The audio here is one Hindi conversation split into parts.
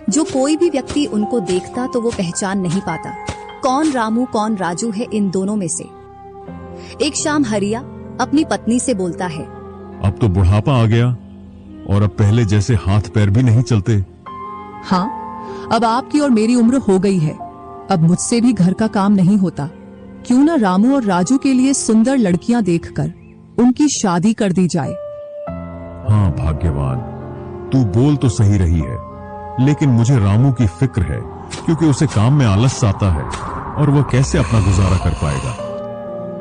जो कोई भी व्यक्ति उनको देखता तो वो पहचान नहीं पाता कौन रामू कौन राजू है इन दोनों में से। एक शाम हरिया अपनी पत्नी से बोलता है, अब तो बुढ़ापा आ गया और अब पहले जैसे हाथ पैर भी नहीं चलते। हाँ, अब आपकी और मेरी उम्र हो गई है, अब मुझसे भी घर का काम नहीं होता। क्यों ना रामू और राजू के लिए सुंदर लड़कियां देखकर उनकी शादी कर दी जाए। हाँ भाग्यवान, तू बोल तो सही रही है, लेकिन मुझे रामू की फिक्र है क्योंकि उसे काम में आलस आता है और वह कैसे अपना गुजारा कर पाएगा।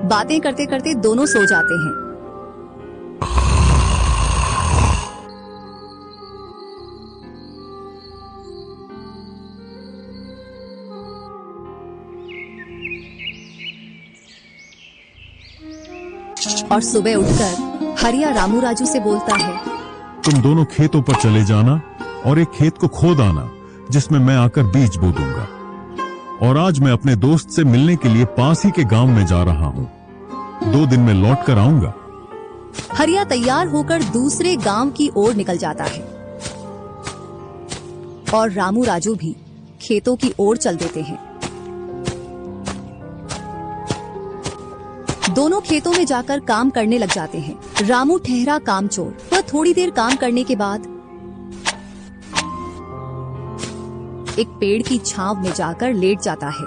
बातें करते करते दोनों सो जाते हैं। और सुबह उठकर हरिया रामू राजू से बोलता है, तुम दोनों खेतों पर चले जाना और एक खेत को खोद आना जिसमें मैं आकर बीज बो दूंगा। और आज मैं अपने दोस्त से मिलने के लिए पास ही के गांव में जा रहा हूं, 2 दिन में लौट कर आऊंगा। हरिया तैयार होकर दूसरे गांव की ओर निकल जाता है और रामू राजू भी खेतों की ओर चल देते हैं। दोनों खेतों में जाकर काम करने लग जाते हैं। रामू ठहरा कामचोर, वह थोड़ी देर काम करने के बाद एक पेड़ की छांव में जाकर लेट जाता है।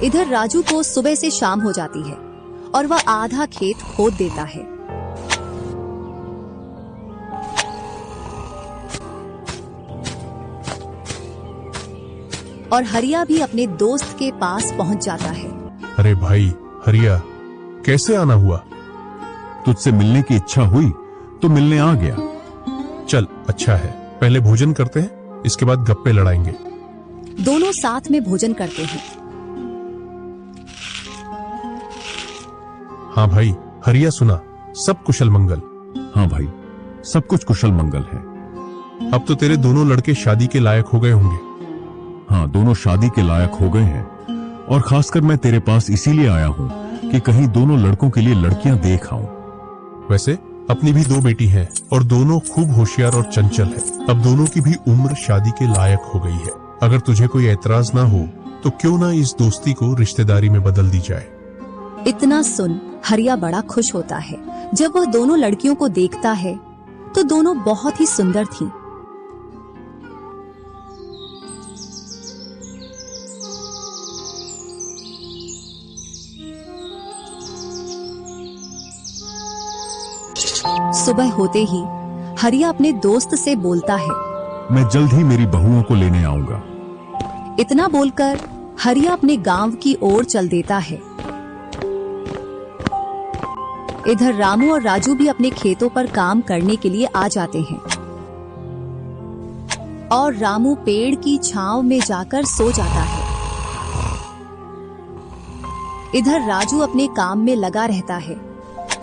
इधर राजू को सुबह से शाम हो जाती है और वह आधा खेत खोद देता है। और हरिया भी अपने दोस्त के पास पहुंच जाता है। अरे भाई हरिया, कैसे आना हुआ? तुझसे मिलने की इच्छा हुई तो मिलने आ गया। चल अच्छा है, पहले भोजन करते हैं, इसके बाद गप्पे लड़ाएंगे। दोनों साथ में भोजन करते हैं। हाँ भाई हरिया, सुना सब कुशल मंगल? हाँ भाई, सब कुछ कुशल मंगल है। अब तो तेरे दोनों लड़के शादी के लायक हो गए होंगे। हाँ, दोनों शादी के लायक हो गए हैं और खासकर मैं तेरे पास इसीलिए आया हूँ कि कहीं दोनों लड़कों के लिए लड़कियां देख आऊं। वैसे अपनी भी 2 बेटी हैं और दोनों खूब होशियार और चंचल है। अब दोनों की भी उम्र शादी के लायक हो गई है। अगर तुझे कोई ऐतराज ना हो तो क्यों ना इस दोस्ती को रिश्तेदारी में बदल दी जाए। इतना सुन हरिया बड़ा खुश होता है। जब वह दोनों लड़कियों को देखता है तो दोनों बहुत ही सुंदर थीं। सुबह होते ही हरिया अपने दोस्त से बोलता है, मैं जल्द ही मेरी बहुओं को लेने आऊंगा। इतना बोलकर हरिया अपने गांव की ओर चल देता है। इधर रामू और राजू भी अपने खेतों पर काम करने के लिए आ जाते हैं और रामू पेड़ की छांव में जाकर सो जाता है। इधर राजू अपने काम में लगा रहता है।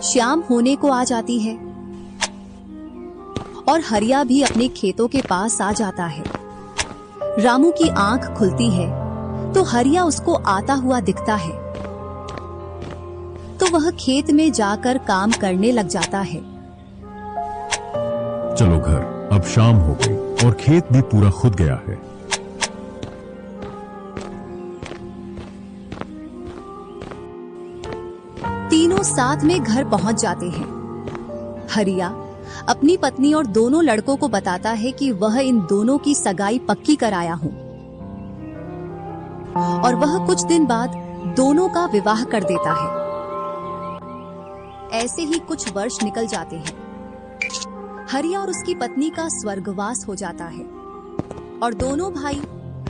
शाम होने को आ जाती है और हरिया भी अपने खेतों के पास आ जाता है। रामू की आंख खुलती है तो हरिया उसको आता हुआ दिखता है, तो वह खेत में जाकर काम करने लग जाता है। चलो घर, अब शाम हो गई और खेत भी पूरा खुद गया है। तीनों साथ में घर पहुंच जाते हैं। हरिया अपनी पत्नी और दोनों लड़कों को बताता है कि वह इन दोनों की सगाई पक्की कराया हूं और वह कुछ दिन बाद दोनों का विवाह कर देता है। ऐसे ही कुछ वर्ष निकल जाते हैं। हरिया और उसकी पत्नी का स्वर्गवास हो जाता है और दोनों भाई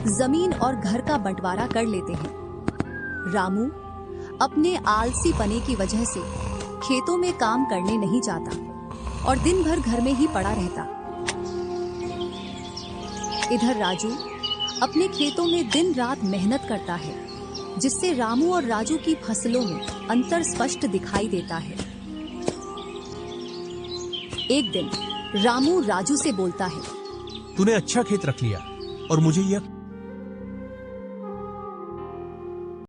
जमीन और घर का बंटवारा कर लेते हैं। रामू अपने आलसी पने की वजह से खेतों में काम करने नहीं जाता और दिन भर घर में ही पड़ा रहता। इधर राजू अपने खेतों में दिन रात मेहनत करता है, जिससे रामू और राजू की फसलों में अंतर स्पष्ट दिखाई देता है। एक दिन रामू राजू से बोलता है, तूने अच्छा खेत रख लिया और मुझे यह